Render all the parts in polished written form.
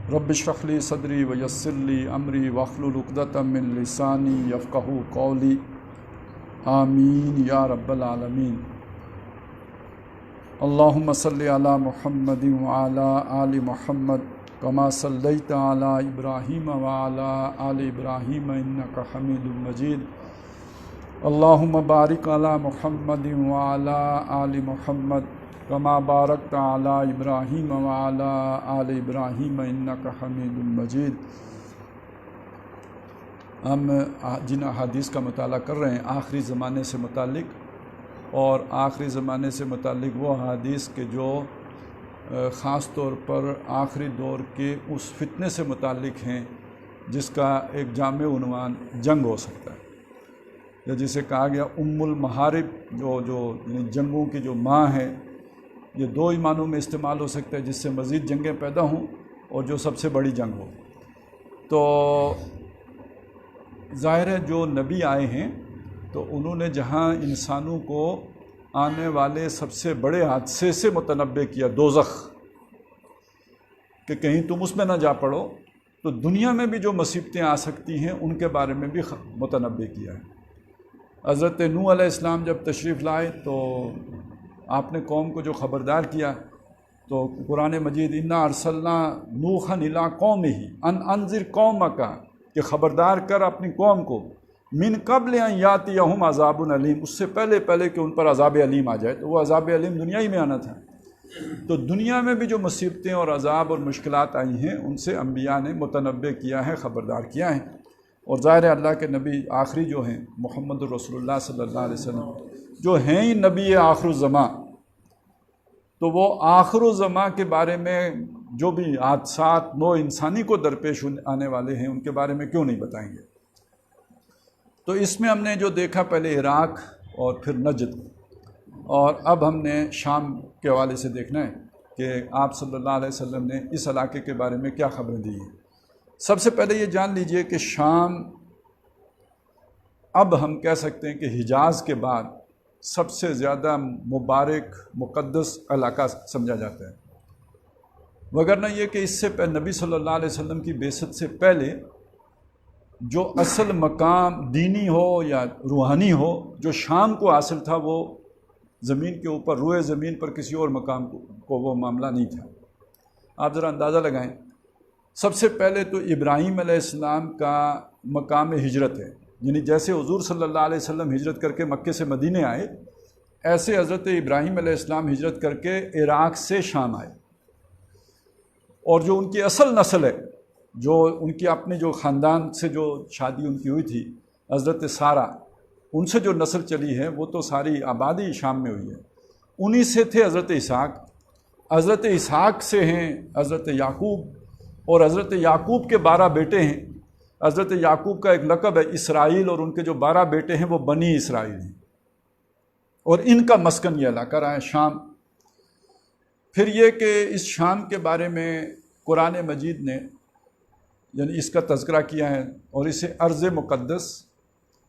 رب اشرح لی صدری ویسر لی امری واحلل عقدۃ من لسانی یفقہوا قولی آمین یا رب العالمین۔ اللہم صلی علی محمد وعلی آل محمد کما صلیت علی ابراہیم وعلی آل ابراہیم انک حمید مجید۔ اللہم بارک علی محمد وعلی آل محمد کما بارکت علی ابراہیم وعلی آل ابراہیم انک حمید مجید۔ ہم جن احادیث کا مطالعہ کر رہے ہیں آخری زمانے سے متعلق، اور آخری زمانے سے متعلق وہ احادیث کے جو خاص طور پر آخری دور کے اس فتنے سے متعلق ہیں جس کا ایک جامع عنوان جنگ ہو سکتا ہے، یا جسے کہا گیا ام المحارب، جو یعنی جنگوں کی جو ماں ہے۔ یہ دو ہی معنوں میں استعمال ہو سکتا ہے، جس سے مزید جنگیں پیدا ہوں اور جو سب سے بڑی جنگ ہو۔ تو ظاہر ہے جو نبی آئے ہیں تو انہوں نے جہاں انسانوں کو آنے والے سب سے بڑے حادثے سے متنبع کیا، دوزخ، کہ کہیں تم اس میں نہ جا پڑو، تو دنیا میں بھی جو مصیبتیں آ سکتی ہیں ان کے بارے میں بھی متنبع کیا ہے۔ حضرت نوح علیہ السلام جب تشریف لائے تو آپ نے قوم کو جو خبردار کیا، تو قرآن مجید انا ارسلنا نوحا الی قومہ ان انذر قومک، کہ خبردار کر اپنی قوم کو، من قبل ان یاتیہم عذاب علیم، اس سے پہلے کہ ان پر عذاب علیم آ جائے۔ تو وہ عذاب علیم دنیا ہی میں آنا تھا۔ تو دنیا میں بھی جو مصیبتیں اور عذاب اور مشکلات آئی ہیں ان سے انبیاء نے متنبع کیا ہے، خبردار کیا ہے۔ اور ظاہر اللہ کے نبی آخری جو ہیں محمد رسول اللہ صلی اللہ علیہ وسلم، جو ہیں ہی نبی آخر الزماں، تو وہ آخر الزماں کے بارے میں جو بھی حادثات نو انسانی کو درپیش آنے والے ہیں ان کے بارے میں کیوں نہیں بتائیں گے۔ تو اس میں ہم نے جو دیکھا پہلے عراق اور پھر نجد، اور اب ہم نے شام کے حوالے سے دیکھنا ہے کہ آپ صلی اللہ علیہ وسلم نے اس علاقے کے بارے میں کیا خبریں دی ہیں۔ سب سے پہلے یہ جان لیجئے کہ شام اب ہم کہہ سکتے ہیں کہ حجاز کے بعد سب سے زیادہ مبارک مقدس علاقہ سمجھا جاتا ہے، وگرنہ یہ کہ اس سے نبی صلی اللہ علیہ وسلم کی بعثت سے پہلے جو اصل مقام دینی ہو یا روحانی ہو جو شام کو حاصل تھا، وہ زمین کے اوپر روئے زمین پر کسی اور مقام کو وہ معاملہ نہیں تھا۔ آپ ذرا اندازہ لگائیں، سب سے پہلے تو ابراہیم علیہ السلام کا مقام ہجرت ہے، یعنی جیسے حضور صلی اللہ علیہ وسلم ہجرت کر کے مکے سے مدینے آئے، ایسے حضرت ابراہیم علیہ السلام ہجرت کر کے عراق سے شام آئے، اور جو ان کی اصل نسل ہے، جو ان کی اپنے جو خاندان سے جو شادی ان کی ہوئی تھی حضرت سارہ، ان سے جو نسل چلی ہے وہ تو ساری آبادی شام میں ہوئی ہے۔ انہی سے تھے حضرت اسحاق، حضرت اسحاق سے ہیں حضرت یعقوب، اور حضرت یعقوب کے 12 بیٹے ہیں۔ حضرت یعقوب کا ایک لقب ہے اسرائیل، اور ان کے جو 12 بیٹے ہیں وہ بنی اسرائیل ہیں، اور ان کا مسکن یہ علاقہ رہا ہے شام۔ پھر یہ کہ اس شام کے بارے میں قرآن مجید نے یعنی اس کا تذکرہ کیا ہے، اور اسے ارض مقدس،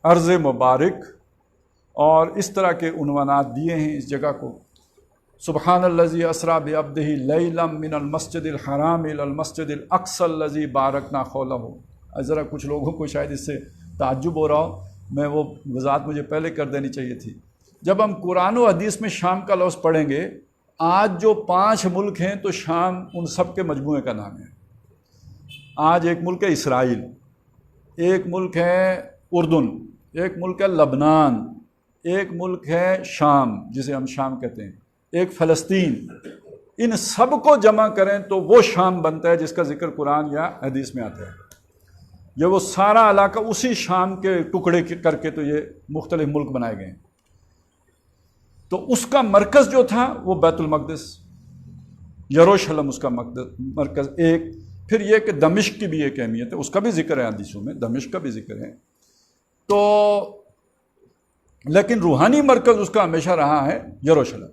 ارض مبارک اور اس طرح کے عنوانات دیے ہیں اس جگہ کو۔ سبحان الذی اسریٰ بعبدہ لیلا من المسجد الحرام الی المسجد الاقصی الذی بارکنا حولہ۔ ذرا کچھ لوگوں کو شاید اس سے تعجب ہو رہا ہو، میں وہ وضاحت مجھے پہلے کر دینی چاہیے تھی۔ جب ہم قرآن و حدیث میں شام کا لفظ پڑھیں گے، آج جو 5 ملک ہیں تو شام ان سب کے مجموعے کا نام ہے۔ آج ایک ملک ہے اسرائیل، ایک ملک ہے اردن، ایک ملک ہے لبنان، ایک ملک ہے شام جسے ہم شام کہتے ہیں، ایک فلسطین۔ ان سب کو جمع کریں تو وہ شام بنتا ہے جس کا ذکر قرآن یا حدیث میں آتا ہے۔ یہ وہ سارا علاقہ اسی شام کے ٹکڑے کر کے تو یہ مختلف ملک بنائے گئے ہیں۔ تو اس کا مرکز جو تھا وہ بیت المقدس، یروشلم اس کا مرکز ایک۔ پھر یہ کہ دمشق کی بھی ایک اہمیت ہے، اس کا بھی ذکر ہے حدیثوں میں، دمشق کا بھی ذکر ہے۔ تو لیکن روحانی مرکز اس کا ہمیشہ رہا ہے یروشلم۔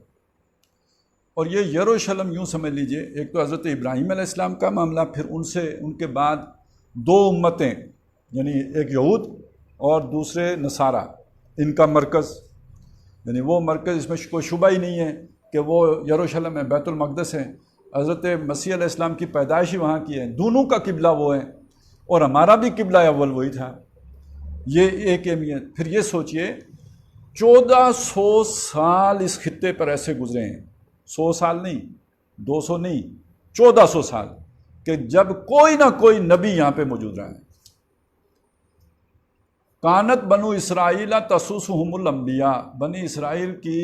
اور یہ یروشلم یوں سمجھ لیجئے، ایک تو حضرت ابراہیم علیہ السلام کا معاملہ، پھر ان کے بعد 2 امتیں، یعنی ایک یہود اور دوسرے نصارہ، ان کا مرکز، یعنی وہ مرکز، اس میں کوئی شبہ ہی نہیں ہے کہ وہ یروشلم ہے، بیت المقدس ہے۔ حضرت مسیح علیہ السلام کی پیدائش ہی وہاں کی ہے، دونوں کا قبلہ وہ ہے، اور ہمارا بھی قبلہ اول وہی تھا. یہ ایک اہمیت. پھر یہ سوچئے 1400 سال اس خطے پر ایسے گزرے ہیں، 100 سال نہیں، 200 نہیں، 1400 سال، کہ جب کوئی نہ کوئی نبی یہاں پہ موجود رہا ہے. کانت بنو اسرائیل تسوسہم الانبیاء، بنی اسرائیل کی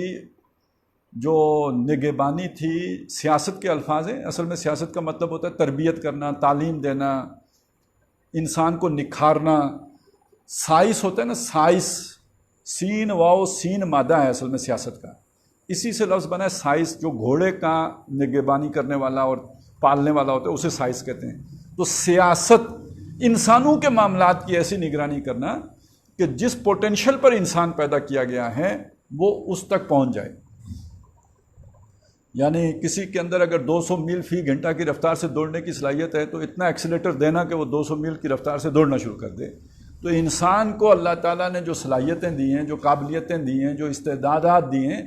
جو نگہبانی تھی، سیاست کے الفاظ ہیں، اصل میں سیاست کا مطلب ہوتا ہے تربیت کرنا، تعلیم دینا، انسان کو نکھارنا. سائس ہوتا ہے نا، سائس، سین واو سین مادہ ہے اصل میں سیاست کا، اسی سے لفظ بنا ہے سائس. جو گھوڑے کا نگہبانی کرنے والا اور پالنے والا ہوتا ہے اسے سائس کہتے ہیں. تو سیاست انسانوں کے معاملات کی ایسی نگرانی کرنا کہ جس پوٹینشل پر انسان پیدا کیا گیا ہے وہ اس تک پہنچ جائے. یعنی کسی کے اندر اگر 200 میل فی گھنٹہ کی رفتار سے دوڑنے کی صلاحیت ہے تو اتنا ایکسیلیٹر دینا کہ وہ 200 میل کی رفتار سے دوڑنا شروع کر دے. تو انسان کو اللہ تعالیٰ نے جو صلاحیتیں دی ہیں، جو قابلیتیں دی ہیں، جو استعدادات دی ہیں،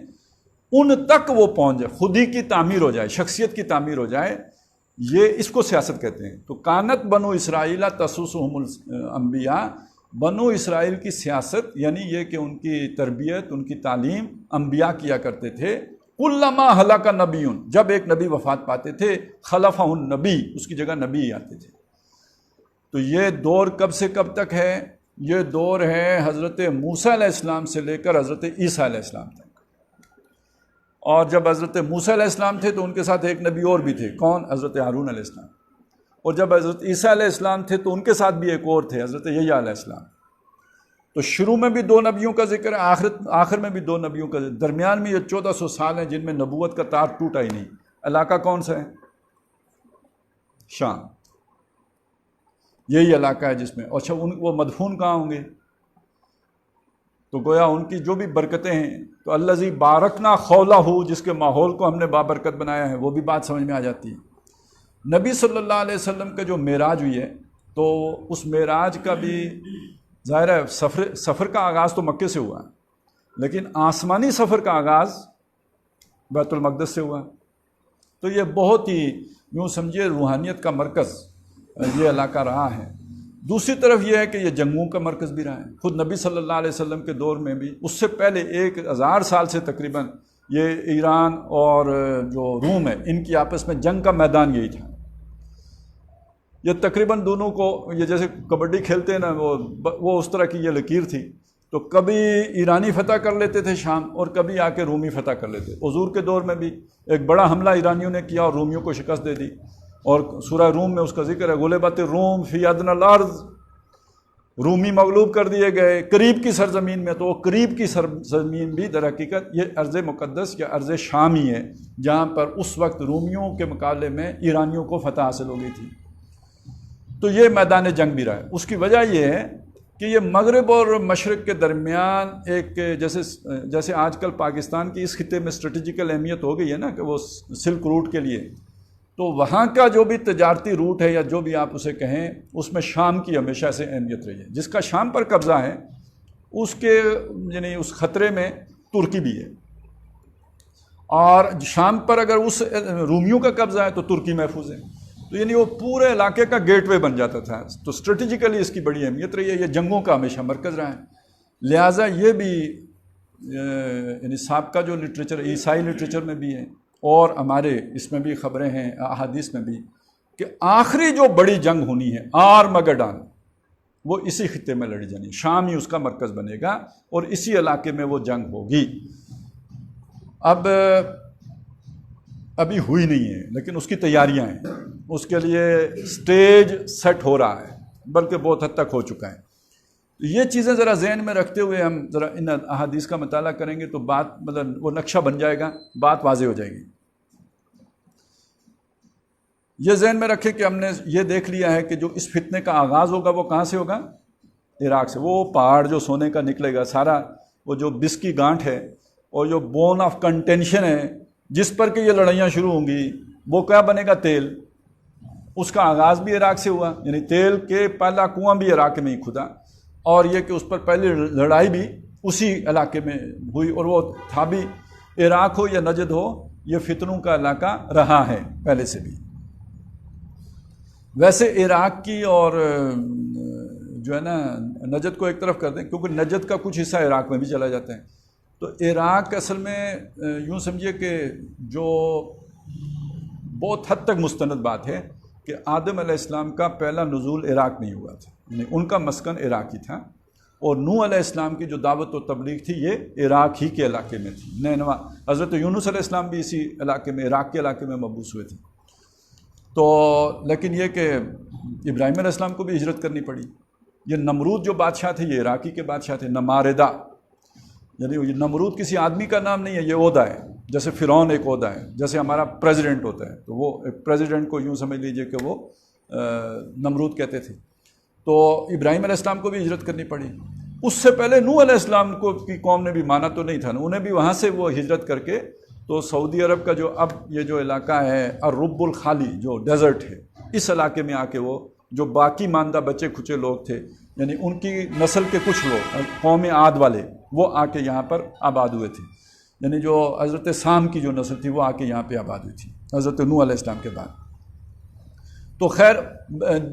ان تک وہ پہنچ جائے، خودی کی تعمیر ہو جائے، شخصیت کی تعمیر ہو جائے. یہ اس کو سیاست کہتے ہیں. تو کانت بنو اسرائیل تسوسہم الانبیاء، بنو اسرائیل کی سیاست یعنی یہ کہ ان کی تربیت، ان کی تعلیم انبیاء کیا کرتے تھے. کلما ہلاک نبی، جب ایک نبی وفات پاتے تھے، خلفہ النبی، اس کی جگہ نبی ہی آتے تھے. تو یہ دور کب سے کب تک ہے؟ یہ دور ہے حضرت موسیٰ علیہ السلام سے لے کر حضرت عیسیٰ علیہ السلام تک. اور جب حضرت موسیٰ علیہ السلام تھے تو ان کے ساتھ ایک نبی اور بھی تھے، کون؟ حضرت ہارون علیہ السلام. اور جب حضرت عیسیٰ علیہ السلام تھے تو ان کے ساتھ بھی ایک اور تھے، حضرت یحییٰ علیہ السلام. تو شروع میں بھی 2 نبیوں کا ذکر ہے، آخر میں بھی 2 نبیوں کا ذکر. درمیان میں یہ 1400 سال ہیں جن میں نبوت کا تار ٹوٹا ہی نہیں. علاقہ کون سا ہے؟ شام. یہی علاقہ ہے جس میں. اچھا وہ مدفون کہاں ہوں گے؟ تو گویا ان کی جو بھی برکتیں ہیں، تو الذی بارکنا حولہ، جس کے ماحول کو ہم نے بابرکت بنایا ہے، وہ بھی بات سمجھ میں آ جاتی ہے. نبی صلی اللہ علیہ وسلم کا جو معراج ہوئی ہے، تو اس معراج کا بھی ظاہر ہے سفر کا آغاز تو مکے سے ہوا، لیکن آسمانی سفر کا آغاز بیت المقدس سے ہوا. تو یہ بہت ہی یوں سمجھیے روحانیت کا مرکز یہ علاقہ رہا ہے. دوسری طرف یہ ہے کہ یہ جنگوں کا مرکز بھی رہا ہے. خود نبی صلی اللہ علیہ وسلم کے دور میں بھی، اس سے پہلے 1000 سال سے تقریباً، یہ ایران اور جو روم ہے ان کی آپس میں جنگ کا میدان یہی تھا. یہ تقریباً دونوں کو، یہ جیسے کبڈی کھیلتے ہیں نا، وہ اس طرح کی یہ لکیر تھی. تو کبھی ایرانی فتح کر لیتے تھے شام، اور کبھی آ کے رومی فتح کر لیتے. حضور کے دور میں بھی ایک بڑا حملہ ایرانیوں نے کیا اور رومیوں کو شکست دے دی. اور سورہ روم میں اس کا ذکر ہے، غلبت الروم فی ادنی الارض، رومی مغلوب کر دیے گئے قریب کی سرزمین میں. تو وہ قریب کی سرزمین بھی در حقیقت یہ ارض مقدس یا ارض شام ہی ہے، جہاں پر اس وقت رومیوں کے مقابلے میں ایرانیوں کو فتح حاصل ہو گئی تھی. تو یہ میدان جنگ بھی رہا ہے. اس کی وجہ یہ ہے کہ یہ مغرب اور مشرق کے درمیان ایک جیسے آج کل پاکستان کی اس خطے میں اسٹریٹجیکل اہمیت ہو گئی ہے نا، کہ وہ سلک روٹ کے لیے. تو وہاں کا جو بھی تجارتی روٹ ہے یا جو بھی آپ اسے کہیں، اس میں شام کی ہمیشہ سے اہمیت رہی ہے. جس کا شام پر قبضہ ہے اس کے یعنی اس خطرے میں ترکی بھی ہے، اور شام پر اگر اس رومیوں کا قبضہ ہے تو ترکی محفوظ ہے. تو یعنی وہ پورے علاقے کا گیٹ وے بن جاتا تھا. تو اسٹریٹجیکلی اس کی بڑی اہمیت رہی ہے. یہ جنگوں کا ہمیشہ مرکز رہا ہے. لہٰذا یہ بھی یعنی سابقہ جو لٹریچر عیسائی لٹریچر میں بھی ہے، اور ہمارے اس میں بھی خبریں ہیں احادیث میں بھی، کہ آخری جو بڑی جنگ ہونی ہے آرمگڈان، وہ اسی خطے میں لڑی جانی. شام ہی اس کا مرکز بنے گا اور اسی علاقے میں وہ جنگ ہوگی. ابھی ہوئی نہیں ہے لیکن اس کی تیاریاں ہیں. اس کے لیے سٹیج سیٹ ہو رہا ہے، بلکہ بہت حد تک ہو چکا ہے. یہ چیزیں ذرا ذہن میں رکھتے ہوئے ہم ذرا ان احادیث کا مطالعہ کریں گے تو بات مطلب وہ نقشہ بن جائے گا، بات واضح ہو جائے گی. یہ ذہن میں رکھیں کہ ہم نے یہ دیکھ لیا ہے کہ جو اس فتنے کا آغاز ہوگا وہ کہاں سے ہوگا؟ عراق سے. وہ پہاڑ جو سونے کا نکلے گا سارا، وہ جو بس کی گانٹھ ہے اور جو بون آف کنٹینشن ہے جس پر کہ یہ لڑائیاں شروع ہوں گی، وہ کیا بنے گا؟ تیل. اس کا آغاز بھی عراق سے ہوا، یعنی تیل کے پہلا کنواں بھی عراق میں ہی کھدا، اور یہ کہ اس پر پہلی لڑائی بھی اسی علاقے میں ہوئی. اور وہ تھا بھی عراق ہو یا نجد ہو، یہ فتنوں کا علاقہ رہا ہے پہلے سے بھی۔ ویسے عراق کی اور جو ہے نا نجد کو ایک طرف کر دیں، کیونکہ نجد کا کچھ حصہ عراق میں بھی چلا جاتا ہے، تو عراق اصل میں یوں سمجھیے کہ جو بہت حد تک مستند بات ہے کہ آدم علیہ السلام کا پہلا نزول عراق میں ہوا تھا، یعنی ان کا مسکن عراق ہی تھا، اور نوح علیہ السلام کی جو دعوت و تبلیغ تھی یہ عراق ہی کے علاقے میں تھی۔ نینوا، حضرت یونس علیہ السلام بھی اسی علاقے میں، عراق کے علاقے میں مبعوث ہوئے تھے۔ تو لیکن یہ کہ ابراہیم علیہ السلام کو بھی ہجرت کرنی پڑی۔ یہ نمرود جو بادشاہ تھے یہ عراقی کے بادشاہ تھے، نماردہ، یعنی یہ نمرود کسی آدمی کا نام نہیں ہے، یہ عہدہ ہے، جیسے فرعون ایک عہدہ ہے، جیسے ہمارا پریزیڈنٹ ہوتا ہے، تو وہ ایک پریزیڈنٹ کو یوں سمجھ لیجئے کہ وہ نمرود کہتے تھے۔ تو ابراہیم علیہ السلام کو بھی ہجرت کرنی پڑی۔ اس سے پہلے نوح علیہ السلام کو کی قوم نے بھی مانا تو نہیں تھا، انہیں بھی وہاں سے وہ ہجرت کر کے تو سعودی عرب کا جو اب یہ جو علاقہ ہے الرب الخالی جو ڈیزرٹ ہے، اس علاقے میں آ کے وہ جو باقی ماندہ بچے کھچے لوگ تھے، یعنی ان کی نسل کے کچھ لوگ قوم عاد والے، وہ آ کے یہاں پر آباد ہوئے تھے، یعنی جو حضرت سام کی جو نسل تھی وہ آ کے یہاں پہ آباد ہوئی تھی حضرت نوح علیہ السلام کے بعد۔ تو خیر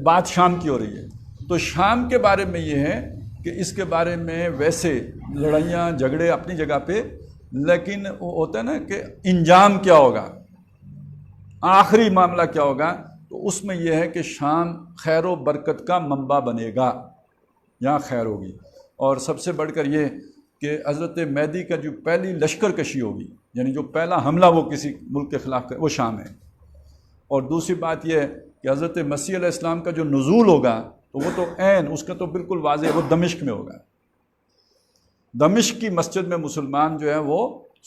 بات شام کی ہو رہی ہے، تو شام کے بارے میں یہ ہے کہ اس کے بارے میں ویسے لڑائیاں جھگڑے اپنی جگہ پہ، لیکن وہ ہوتا ہے نا کہ انجام کیا ہوگا، آخری معاملہ کیا ہوگا، تو اس میں یہ ہے کہ شام خیر و برکت کا منبع بنے گا، یہاں خیر ہوگی، اور سب سے بڑھ کر یہ کہ حضرت مہدی کا جو پہلی لشکر کشی ہوگی، یعنی جو پہلا حملہ وہ کسی ملک کے خلاف کرے، وہ شام ہے۔ اور دوسری بات یہ ہے کہ حضرت مسیح علیہ السلام کا جو نزول ہوگا تو وہ تو عین اس کا تو بالکل واضح ہے، وہ دمشق میں ہوگا۔ دمشق کی مسجد میں مسلمان جو ہے وہ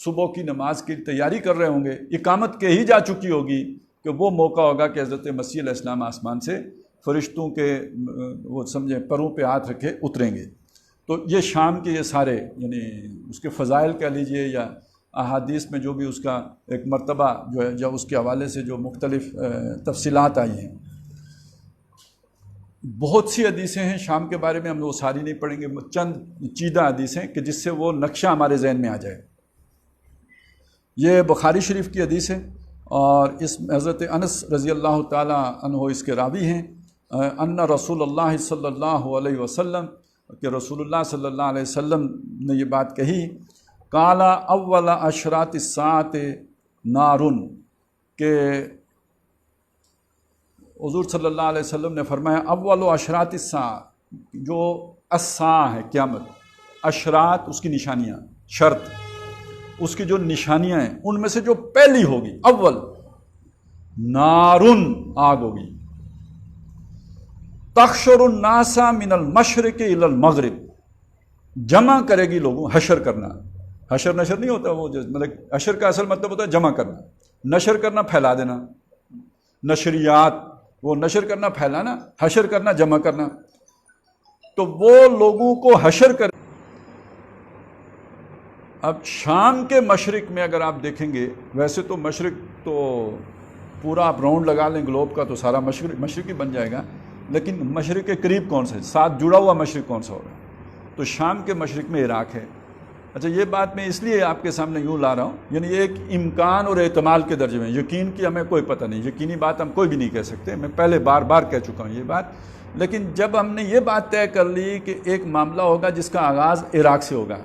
صبح کی نماز کی تیاری کر رہے ہوں گے، اقامت کے ہی جا چکی ہوگی کہ وہ موقع ہوگا کہ حضرت مسیح علیہ السلام آسمان سے فرشتوں کے وہ سمجھیں پروں پہ ہاتھ رکھے اتریں گے۔ تو یہ شام کے یہ سارے یعنی اس کے فضائل کہہ لیجئے یا احادیث میں جو بھی اس کا ایک مرتبہ جو ہے یا اس کے حوالے سے جو مختلف تفصیلات آئی ہیں، بہت سی حدیثیں ہیں شام کے بارے میں، ہم وہ ساری نہیں پڑھیں گے، چند چیدہ حدیثیں کہ جس سے وہ نقشہ ہمارے ذہن میں آ جائے۔ یہ بخاری شریف کی حدیث ہے، اور اس حضرت انس رضی اللہ تعالی عنہ اس کے راوی ہیں، ان رسول اللہ صلی اللہ علیہ وسلم، کہ رسول اللہ صلی اللہ علیہ وسلم نے یہ بات کہی، قالا اول اشراط الساعۃ نارن، کہ حضور صلی اللہ علیہ وسلم نے فرمایا اول اشراط الساعہ، جو الساعہ ہے قیامت، اشراط اس کی نشانیاں، شرط اس کی جو نشانیاں ہیں ان میں سے جو پہلی ہوگی اول، نارن آگ ہوگی، تحشر الناس من المشرق الى المغرب، جمع کرے گی لوگوں، حشر کرنا، حشر نشر نہیں ہوتا، وہ مطلب حشر کا اصل مطلب ہوتا ہے جمع کرنا، نشر کرنا پھیلا دینا، نشریات، وہ نشر کرنا پھیلانا، حشر کرنا جمع کرنا، تو وہ لوگوں کو حشر کر۔ اب شام کے مشرق میں اگر آپ دیکھیں گے، ویسے تو مشرق تو پورا آپ راؤنڈ لگا لیں گلوب کا تو سارا مشرق ہی بن جائے گا، لیکن مشرق کے قریب کون سا ہے، ساتھ جڑا ہوا مشرق کون سا ہوگا، تو شام کے مشرق میں عراق ہے۔ اچھا یہ بات میں اس لیے آپ کے سامنے یوں لا رہا ہوں، یعنی یہ ایک امکان اور احتمال کے درجے میں، یقین کی ہمیں کوئی پتہ نہیں، یقینی بات ہم کوئی بھی نہیں کہہ سکتے، میں پہلے بار بار کہہ چکا ہوں یہ بات، لیکن جب ہم نے یہ بات طے کر لی کہ ایک معاملہ ہوگا جس کا آغاز عراق سے ہوگا،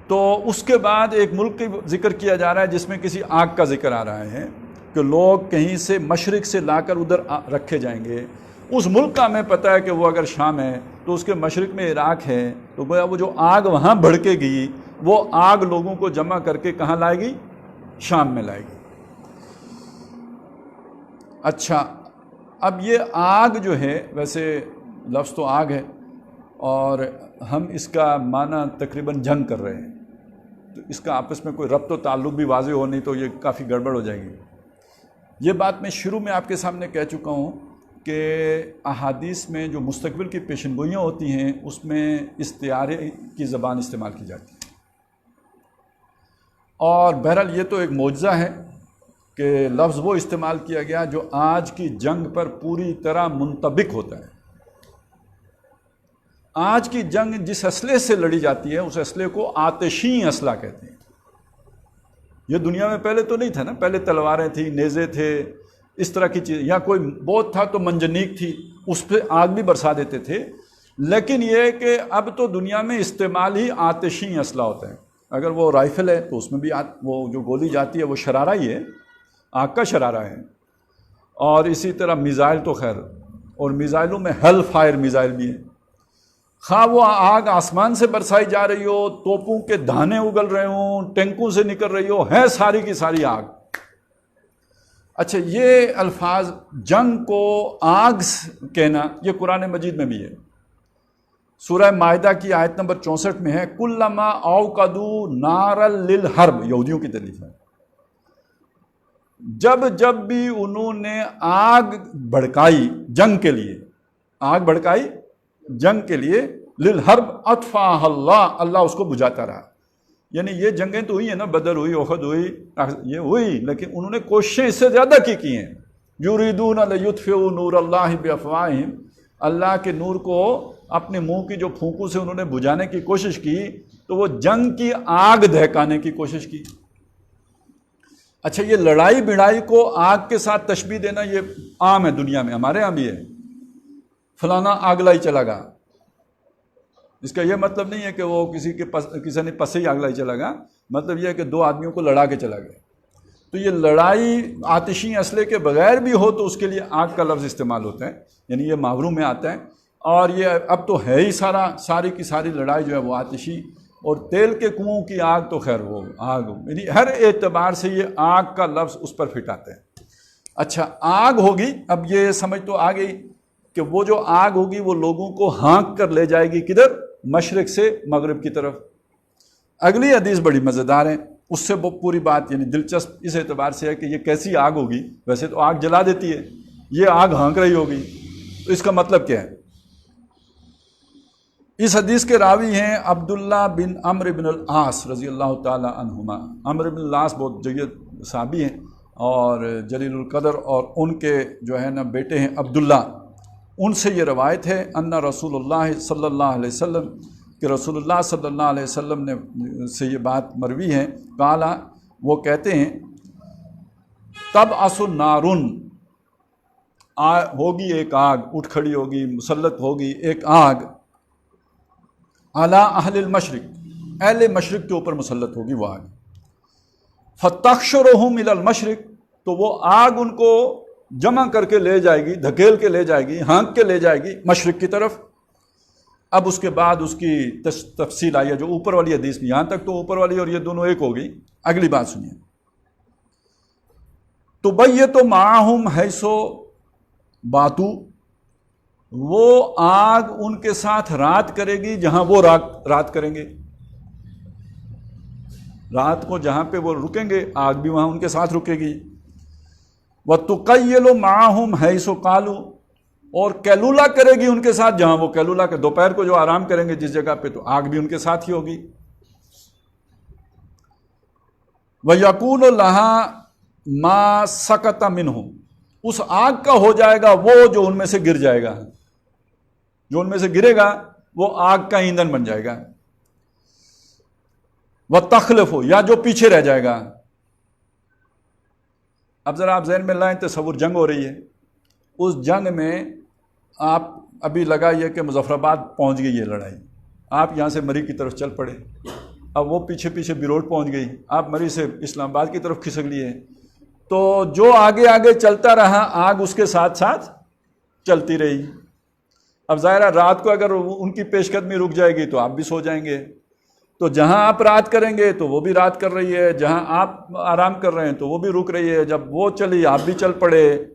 تو اس کے بعد ایک ملک کا ذکر کیا جا رہا ہے جس میں کسی آگ کا ذکر آ رہا ہے کہ لوگ کہیں سے مشرق سے لا کر ادھر رکھے جائیں گے، اس ملک کا ہمیں پتہ ہے کہ وہ اگر شام ہے تو اس کے مشرق میں عراق ہے، تو گویا وہ جو آگ وہاں بھڑکے گی وہ آگ لوگوں کو جمع کر کے کہاں لائے گی، شام میں لائے گی۔ اچھا اب یہ آگ جو ہے، ویسے لفظ تو آگ ہے اور ہم اس کا معنی تقریباً جنگ کر رہے ہیں، تو اس کا آپس میں کوئی ربط و تعلق بھی واضح ہو نہیں تو یہ کافی گڑبڑ ہو جائے گی۔ یہ بات میں شروع میں آپ کے سامنے کہہ چکا ہوں کہ احادیث میں جو مستقبل کی پیشن گوئیاں ہوتی ہیں اس میں استعارے کی زبان استعمال کی جاتی ہے، اور بہرحال یہ تو ایک معجزہ ہے کہ لفظ وہ استعمال کیا گیا جو آج کی جنگ پر پوری طرح منطبق ہوتا ہے۔ آج کی جنگ جس اسلحے سے لڑی جاتی ہے اس اسلحے کو آتشی اسلحہ کہتے ہیں، یہ دنیا میں پہلے تو نہیں تھا نا، پہلے تلواریں تھیں، نیزے تھے، اس طرح کی چیز، یا کوئی بہت تھا تو منجنیق تھی، اس پہ آگ بھی برسا دیتے تھے. لیکن یہ کہ اب تو دنیا میں استعمال ہی آتشی اسلحہ ہوتا ہے. اگر وہ رائفل ہے تو اس میں بھی وہ جو گولی جاتی ہے وہ شرارہ ہی ہے، آگ کا شرارہ ہے. اور اسی طرح میزائل تو خیر، اور میزائلوں میں ہیل فائر میزائل بھی ہیں. خواہ وہ آگ آسمان سے برسائی جا رہی ہو، توپوں کے دانے اگل رہے ہوں، ٹینکوں سے نکل رہی ہو، ہے ساری کی ساری آگ. اچھا، یہ الفاظ جنگ کو آگ کہنا یہ قرآن مجید میں بھی ہے. سورہ مائدہ کی آیت نمبر 64 میں ہے کلما اوقدوا نارا للحرب، یہودیوں کی تعریف ہے. جب بھی انہوں نے آگ بھڑکائی جنگ کے لیے، آگ بھڑکائی جنگ کے لیے، للحرب اطفاها اللہ، اللہ اس کو بجھاتا رہا. یعنی یہ جنگیں تو ہوئی ہیں نا، بدر ہوئی، احد ہوئی، یہ ہوئی، لیکن انہوں نے کوششیں اس سے زیادہ کی ہیں. یریدون لیطفئوا نور اللہ بافواہہم، اللہ کے نور کو اپنے منہ کی جو پھونکوں سے انہوں نے بجھانے کی کوشش کی، تو وہ جنگ کی آگ دہکانے کی کوشش کی. اچھا، یہ لڑائی بڑائی کو آگ کے ساتھ تشبیہ دینا یہ عام ہے دنیا میں، ہمارے ہاں بھی ہے. فلانا آگ لائی چلا گا، اس کا یہ مطلب نہیں ہے کہ وہ کسی نے پسے ہی آگ لائی چلا گا، مطلب یہ ہے کہ دو آدمیوں کو لڑا کے چلا گیا. تو یہ لڑائی آتشی اسلحے کے بغیر بھی ہو تو اس کے لیے آگ کا لفظ استعمال ہوتا ہے، یعنی یہ محاوروں میں آتا ہے. اور یہ اب تو ہے ہی ساری کی ساری لڑائی جو ہے وہ آتشی، اور تیل کے کنووں کی آگ تو خیر وہ آگ، یعنی ہر اعتبار سے یہ آگ کا لفظ اس پر فٹ آتا ہے. اچھا، آگ ہوگی، اب یہ سمجھ تو آ گئی کہ وہ جو آگ ہوگی وہ لوگوں کو ہانک کر لے جائے گی کدھر؟ مشرق سے مغرب کی طرف. اگلی حدیث بڑی مزیدار ہے، اس سے وہ پوری بات یعنی دلچسپ اس اعتبار سے ہے کہ یہ کیسی آگ ہوگی. ویسے تو آگ جلا دیتی ہے، یہ آگ ہانک رہی ہوگی، تو اس کا مطلب کیا ہے؟ اس حدیث کے راوی ہیں عبداللہ بن عمرو بن العاص رضی اللہ تعالی عنہما. عمرو بن العاص بہت جید صحابی ہیں اور جلیل القدر، اور ان کے جو ہے نا بیٹے ہیں عبداللہ. ان سے یہ روایت ہے ان رسول اللہ صلی اللہ علیہ وسلم، کہ رسول اللہ صلی اللہ علیہ وسلم نے سے یہ بات مروی ہے، قالا، وہ کہتے ہیں تبعث نارن، ہوگی ایک آگ، اٹھ کھڑی ہوگی، مسلط ہوگی ایک آگ، علی اہل المشرق، اہل مشرق کے اوپر مسلط ہوگی وہ آگ. فتحشرہم الی المشرق، تو وہ آگ ان کو جمع کر کے لے جائے گی، دھکیل کے لے جائے گی، ہانک کے لے جائے گی مشرق کی طرف. اب اس کے بعد اس کی تفصیل آئی ہے جو اوپر والی حدیث میں، یہاں تک تو اوپر والی اور یہ دونوں ایک ہو گئی. اگلی بات سنیے، تبیت معہم حیث باتو، وہ آگ ان کے ساتھ رات کرے گی جہاں وہ رات کریں گے. رات کو جہاں پہ وہ رکیں گے آگ بھی وہاں ان کے ساتھ رکے گی. وَتُقَيِّلُ مَعَهُمْ حَيْثُ قَالُوا، اور کیلولا کرے گی ان کے ساتھ جہاں وہ کیلولا کے دوپہر کو جو آرام کریں گے جس جگہ پہ، تو آگ بھی ان کے ساتھ ہی ہوگی. وَيَكُونُ لَهَا مَا سَقَطَ مِنْهُ، اس آگ کا ہو جائے گا وہ جو ان میں سے گر جائے گا، جو ان میں سے گرے گا وہ آگ کا ایندھن بن جائے گا. وَتَخْلِفُ، یا جو پیچھے رہ جائے گا. اب ذرا آپ ذہن میں لائیں، تصور جنگ ہو رہی ہے، اس جنگ میں آپ ابھی لگائیے کہ مظفر آباد پہنچ گئی ہے لڑائی، آپ یہاں سے مری کی طرف چل پڑے، اب وہ پیچھے پیچھے بیروٹ پہنچ گئی، آپ مری سے اسلام آباد کی طرف کھسک لیے، تو جو آگے آگے چلتا رہا آگ اس کے ساتھ ساتھ چلتی رہی. اب ظاہر ہے رات کو اگر ان کی پیش قدمی رک جائے گی تو آپ بھی سو جائیں گے، تو جہاں آپ رات کریں گے تو وہ بھی رات کر رہی ہے، جہاں آپ آرام کر رہے ہیں تو وہ بھی رک رہی ہے. جب وہ چلی آپ بھی چل پڑے.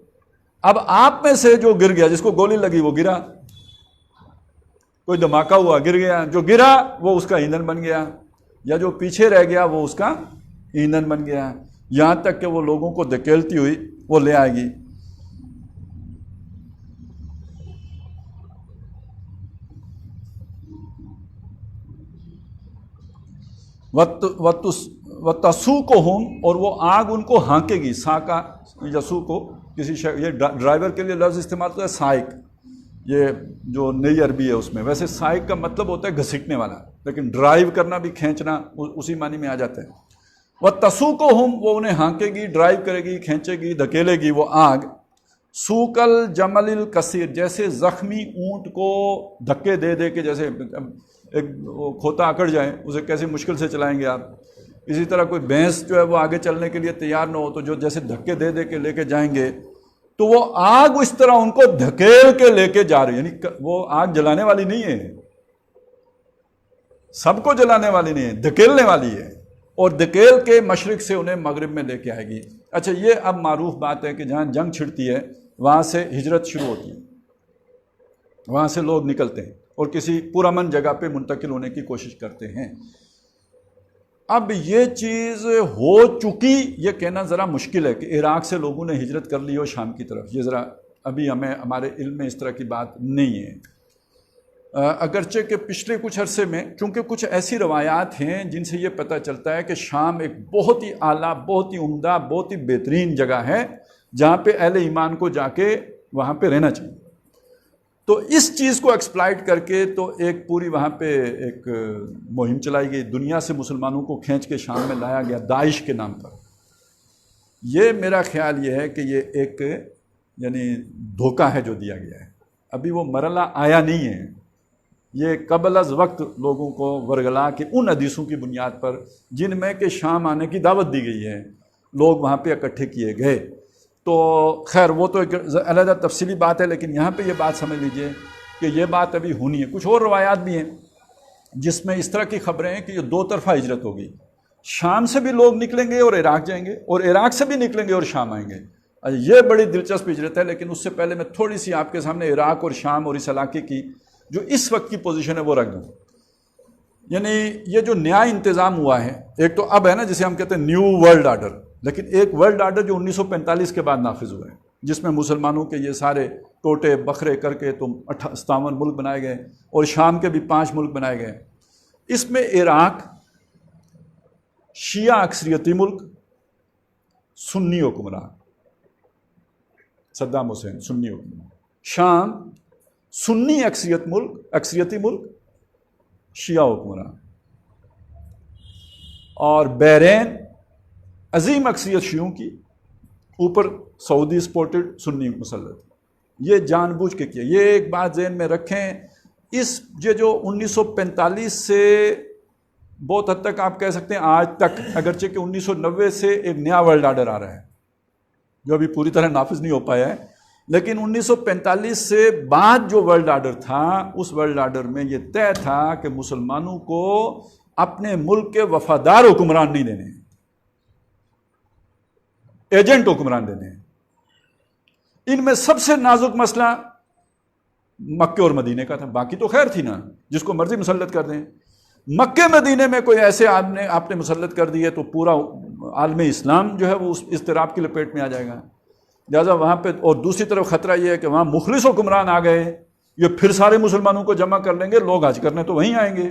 اب آپ میں سے جو گر گیا، جس کو گولی لگی وہ گرا، کوئی دھماکہ ہوا گر گیا، جو گرا وہ اس کا ایندھن بن گیا، یا جو پیچھے رہ گیا وہ اس کا ایندھن بن گیا، یہاں تک کہ وہ لوگوں کو دھکیلتی ہوئی وہ لے آئے گی. وَتَسُوقُهُمْ، اور وہ آگ ان کو ہانکے گی. ساکا یسو کو کسی یہ ڈرائیور کے لیے لفظ استعمال ہوتا ہے سائق، یہ جو نئی عربی ہے اس میں. ویسے سائق کا مطلب ہوتا ہے گھسیٹنے والا، لیکن ڈرائیو کرنا بھی کھینچنا اسی معنی میں آ جاتا ہے. وہ تسوقہم، وہ انہیں ہانکے گی، ڈرائیو کرے گی، کھینچے گی، دھکیلے گی وہ آگ، سوکل جمل الکثیر، جیسے زخمی اونٹ کو دھکے دے دے کے، جیسے ایک کھوتا اکڑ جائے اسے کیسے مشکل سے چلائیں گے آپ، اسی طرح کوئی بھینس جو ہے وہ آگے چلنے کے لیے تیار نہ ہو تو جو جیسے دھکے دے دے کے لے کے جائیں گے، تو وہ آگ اس طرح ان کو دھکیل کے لے کے جا رہی ہے، یعنی وہ آگ جلانے والی نہیں ہے، سب کو جلانے والی نہیں ہے، دھکیلنے والی ہے، اور دھکیل کے مشرق سے انہیں مغرب میں لے کے آئے گی۔ اچھا، یہ اب معروف بات ہے کہ جہاں جنگ چھڑتی ہے وہاں سے ہجرت شروع ہوتی ہے، وہاں سے لوگ نکلتے ہیں اور کسی پرامن جگہ پہ منتقل ہونے کی کوشش کرتے ہیں۔ اب یہ چیز ہو چکی، یہ کہنا ذرا مشکل ہے کہ عراق سے لوگوں نے ہجرت کر لی ہو شام کی طرف، یہ ذرا ابھی ہمارے علم میں اس طرح کی بات نہیں ہے، اگرچہ کہ پچھلے کچھ عرصے میں چونکہ کچھ ایسی روایات ہیں جن سے یہ پتہ چلتا ہے کہ شام ایک بہت ہی اعلیٰ، بہت ہی عمدہ، بہت ہی بہترین جگہ ہے جہاں پہ اہل ایمان کو جا کے وہاں پہ رہنا چاہیے۔ تو اس چیز کو ایکسپلائٹ کر کے تو ایک پوری وہاں پہ ایک مہم چلائی گئی، دنیا سے مسلمانوں کو کھینچ کے شام میں لایا گیا داعش کے نام پر۔ یہ میرا خیال یہ ہے کہ یہ ایک یعنی دھوکہ ہے جو دیا گیا ہے، ابھی وہ مرحلہ آیا نہیں ہے، یہ قبل از وقت لوگوں کو ورگلا کے ان حدیثوں کی بنیاد پر جن میں کہ شام آنے کی دعوت دی گئی ہے، لوگ وہاں پہ اکٹھے کیے گئے۔ تو خیر وہ تو ایک علیحدہ تفصیلی بات ہے، لیکن یہاں پہ یہ بات سمجھ لیجئے کہ یہ بات ابھی ہونی ہے۔ کچھ اور روایات بھی ہیں جس میں اس طرح کی خبریں ہیں کہ یہ دو طرفہ ہجرت ہوگی، شام سے بھی لوگ نکلیں گے اور عراق جائیں گے، اور عراق سے بھی نکلیں گے اور شام آئیں گے۔ یہ بڑی دلچسپ ہجرت ہے، لیکن اس سے پہلے میں تھوڑی سی آپ کے سامنے عراق اور شام اور اس علاقے کی جو اس وقت کی پوزیشن ہے وہ رکھ دوں۔ یعنی یہ جو نیا انتظام ہوا ہے، ایک تو اب ہے نا جسے ہم کہتے ہیں نیو ورلڈ آرڈر، لیکن ایک ورلڈ آرڈر جو 1945 کے بعد نافذ ہوا ہے، جس میں مسلمانوں کے یہ سارے ٹوٹے بکھرے کر کے تو 57 ملک بنائے گئے اور شام کے بھی 5 ملک بنائے گئے۔ اس میں عراق شیعہ اکثریتی ملک، سنی حکمران، صدام حسین سنی حکمران، شام سنی اکثریتی ملک، شیعہ حکمران، اور بحرین عظیم اکثریت شیعوں کی، اوپر سعودی سپورٹڈ سنی مسلط۔ یہ جان بوجھ کے کیا، یہ ایک بات ذہن میں رکھیں، یہ جو 1945 سے بہت حد تک آپ کہہ سکتے ہیں آج تک، اگرچہ کہ 1990 سے ایک نیا ورلڈ آرڈر آ رہا ہے جو ابھی پوری طرح نافذ نہیں ہو پایا ہے، لیکن 1945 سے بعد جو ورلڈ آرڈر تھا، اس ورلڈ آرڈر میں یہ طے تھا کہ مسلمانوں کو اپنے ملک کے وفادار حکمران نہیں دینے، ایجنٹ حکمران دینے۔ ان میں سب سے نازک مسئلہ مکے اور مدینے کا تھا، باقی تو خیر تھی نا، جس کو مرضی مسلط کر دیں۔ مکے مدینے میں کوئی ایسے آپ نے مسلط کر دیے تو پورا عالم اسلام جو ہے وہ اس اضطراب کی لپیٹ میں آ جائے گا، لہٰذا وہاں پہ۔ اور دوسری طرف خطرہ یہ ہے کہ وہاں مخلص حکمران آ گئے، یہ پھر سارے مسلمانوں کو جمع کر لیں گے، لوگ حج کرنے تو وہیں آئیں گے۔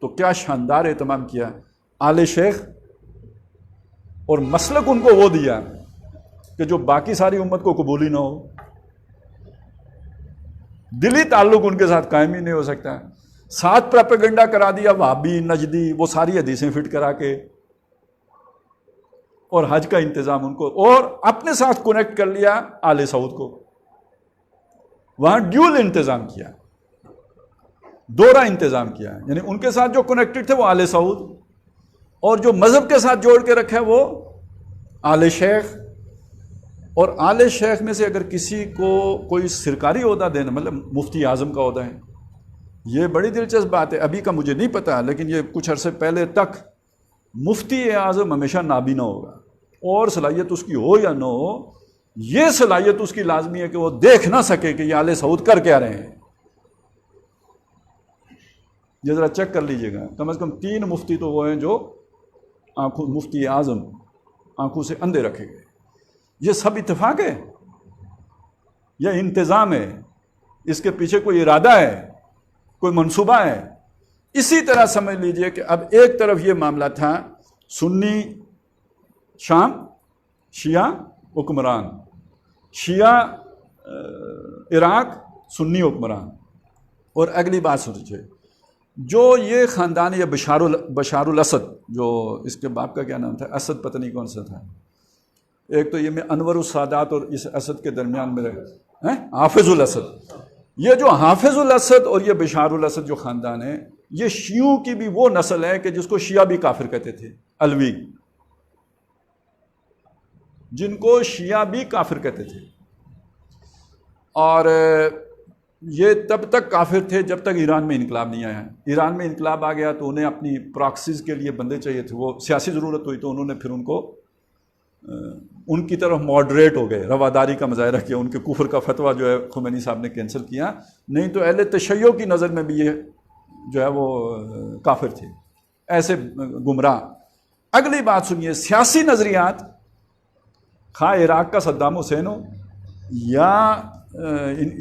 تو کیا شاندار اہتمام کیا آل شیخ، اور مسلک ان کو وہ دیا کہ جو باقی ساری امت کو قبول ہی نہ ہو، دلی تعلق ان کے ساتھ قائم ہی نہیں ہو سکتا۔ ساتھ پراپیگنڈا کرا دیا وہابی، نجدی، وہ ساری حدیثیں فٹ کرا کے، اور حج کا انتظام ان کو، اور اپنے ساتھ کنیکٹ کر لیا آل سعود کو۔ وہاں ڈیول انتظام کیا، دوہرا انتظام کیا، یعنی ان کے ساتھ جو کنیکٹڈ تھے وہ آل سعود، اور جو مذہب کے ساتھ جوڑ کے رکھا ہے وہ آل شیخ۔ اور آل شیخ میں سے اگر کسی کو کوئی سرکاری عہدہ دینا، مطلب مفتی اعظم کا عہدہ ہے، یہ بڑی دلچسپ بات ہے، ابھی کا مجھے نہیں پتا، لیکن یہ کچھ عرصے پہلے تک مفتی اعظم ہمیشہ نابینا ہوگا، اور صلاحیت اس کی ہو یا نہ ہو، یہ صلاحیت اس کی لازمی ہے کہ وہ دیکھ نہ سکے کہ یہ آل سعود کر کے آ رہے ہیں۔ یہ ذرا چیک کر لیجئے گا، کم از کم 3 مفتی تو وہ ہیں جو مفتی اعظم آنکھوں سے اندھے رکھے گئے۔ یہ سب اتفاق ہے یا انتظام ہے؟ اس کے پیچھے کوئی ارادہ ہے، کوئی منصوبہ ہے؟ اسی طرح سمجھ لیجئے کہ اب ایک طرف یہ معاملہ تھا سنی شام، شیعہ حکمران، شیعہ عراق، سنی حکمران، اور اگلی بات سوچیے، جو یہ خاندان یہ بشار الاسد، جو اس کے باپ کا کیا نام تھا، اسد پتہ نہیں کون سا تھا، ایک تو یہ میں انور السادات اور اس اسد کے درمیان میں رہے حافظ الاسد، یہ جو حافظ الاسد اور یہ بشار الاسد جو خاندان ہے، یہ شیعوں کی بھی وہ نسل ہے کہ جس کو شیعہ بھی کافر کہتے تھے، الوی، جن کو شیعہ بھی کافر کہتے تھے، اور یہ تب تک کافر تھے جب تک ایران میں انقلاب نہیں آیا۔ ایران میں انقلاب آ گیا تو انہیں اپنی پراکسیز کے لیے بندے چاہیے تھے، وہ سیاسی ضرورت ہوئی تو انہوں نے پھر ان کو ان کی طرف ماڈریٹ ہو گئے، رواداری کا مظاہرہ کیا، ان کے کفر کا فتویٰ جو ہے خمینی صاحب نے کینسل کیا، نہیں تو اہل تشیع کی نظر میں بھی یہ جو ہے وہ کافر تھے، ایسے گمراہ۔ اگلی بات سنیے، سیاسی نظریات، خواہ عراق کا صدام حسین ہو یا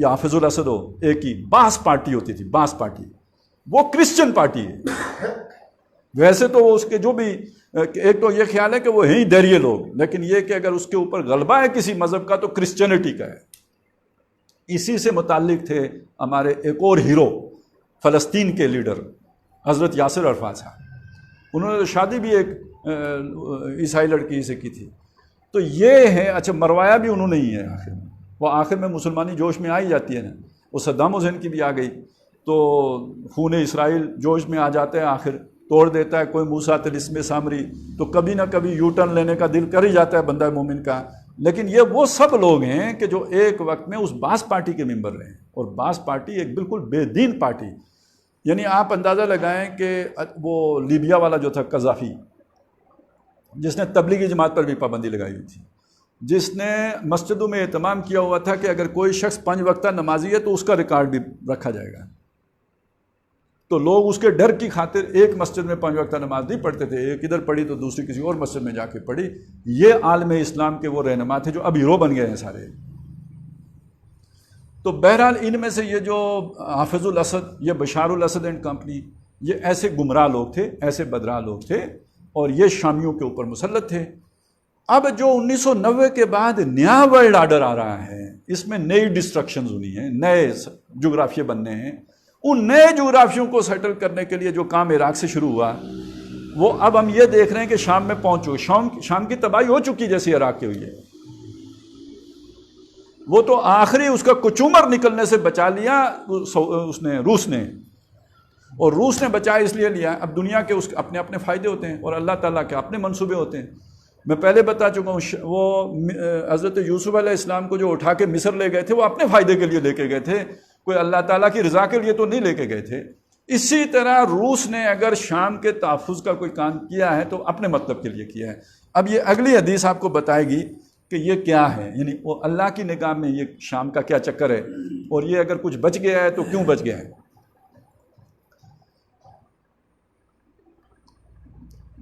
حافظ الاسد ہو، ایک ہی باس پارٹی ہوتی تھی، باس پارٹی، وہ کرسچن پارٹی ہے۔ ویسے تو وہ اس کے جو بھی ایک تو یہ خیال ہے کہ وہ ہیں ہی دیریے لوگ، لیکن یہ کہ اگر اس کے اوپر غلبہ ہے کسی مذہب کا تو کرسچینٹی کا ہے۔ اسی سے متعلق تھے ہمارے ایک اور ہیرو، فلسطین کے لیڈر حضرت یاسر عرفات صاحب، انہوں نے شادی بھی ایک عیسائی لڑکی سے کی تھی۔ تو یہ ہے، اچھا مروایا بھی انہوں نے ہی ہے، آخر میں وہ آخر میں مسلمانی جوش میں آ ہی جاتی ہے نا، وہ صدام حسین کی بھی آ گئی تو خون اسرائیل جوش میں آ جاتا ہے، آخر توڑ دیتا ہے کوئی موسیٰ طلسم سامری، تو کبھی نہ کبھی یو ٹرن لینے کا دل کر ہی جاتا ہے بندہ مومن کا۔ لیکن یہ وہ سب لوگ ہیں کہ جو ایک وقت میں اس باس پارٹی کے ممبر رہے ہیں، اور باس پارٹی ایک بالکل بے دین پارٹی، یعنی آپ اندازہ لگائیں کہ وہ لیبیا والا جو تھا قذافی، جس نے تبلیغی جماعت پر بھی پابندی لگائی ہوئی تھی، جس نے مسجدوں میں اہتمام کیا ہوا تھا کہ اگر کوئی شخص 5 وقتہ نمازی ہے تو اس کا ریکارڈ بھی رکھا جائے گا، تو لوگ اس کے ڈر کی خاطر ایک مسجد میں 5 وقتہ نماز نہیں پڑھتے تھے، ایک ادھر پڑھی تو دوسری کسی اور مسجد میں جا کے پڑھی۔ یہ عالم اسلام کے وہ رہنما تھے جو اب ہیرو بن گئے ہیں سارے۔ تو بہرحال ان میں سے یہ جو حافظ الاسد، یہ بشار الاسد اینڈ کمپنی، یہ ایسے گمراہ لوگ تھے، ایسے بدراہ لوگ تھے، اور یہ شامیوں کے اوپر مسلط تھے۔ اب جو 1990 کے بعد نیا ورلڈ آرڈر آ رہا ہے، اس میں نئی ڈسٹرکشنز ہوئی ہیں، نئے جغرافیے بننے ہیں، ان نئے جغرافیوں کو سیٹل کرنے کے لیے جو کام عراق سے شروع ہوا، وہ اب ہم یہ دیکھ رہے ہیں کہ شام میں پہنچ چکے، شام کی تباہی ہو چکی جیسی عراق کی ہوئی ہے۔ وہ تو آخری اس کا کچومر نکلنے سے بچا لیا اس نے، روس نے، اور روس نے بچا اس لیے لیا، اب دنیا کے اس اپنے اپنے فائدے ہوتے ہیں اور اللہ تعالیٰ کے اپنے منصوبے ہوتے ہیں۔ میں پہلے بتا چکا ہوں، وہ حضرت یوسف علیہ السلام کو جو اٹھا کے مصر لے گئے تھے، وہ اپنے فائدے کے لیے لے کے گئے تھے، کوئی اللہ تعالیٰ کی رضا کے لیے تو نہیں لے کے گئے تھے۔ اسی طرح روس نے اگر شام کے تحفظ کا کوئی کام کیا ہے تو اپنے مطلب کے لیے کیا ہے۔ اب یہ اگلی حدیث آپ کو بتائے گی کہ یہ کیا ہے، یعنی وہ اللہ کی نگاہ میں یہ شام کا کیا چکر ہے، اور یہ اگر کچھ بچ گیا ہے تو کیوں بچ گیا ہے۔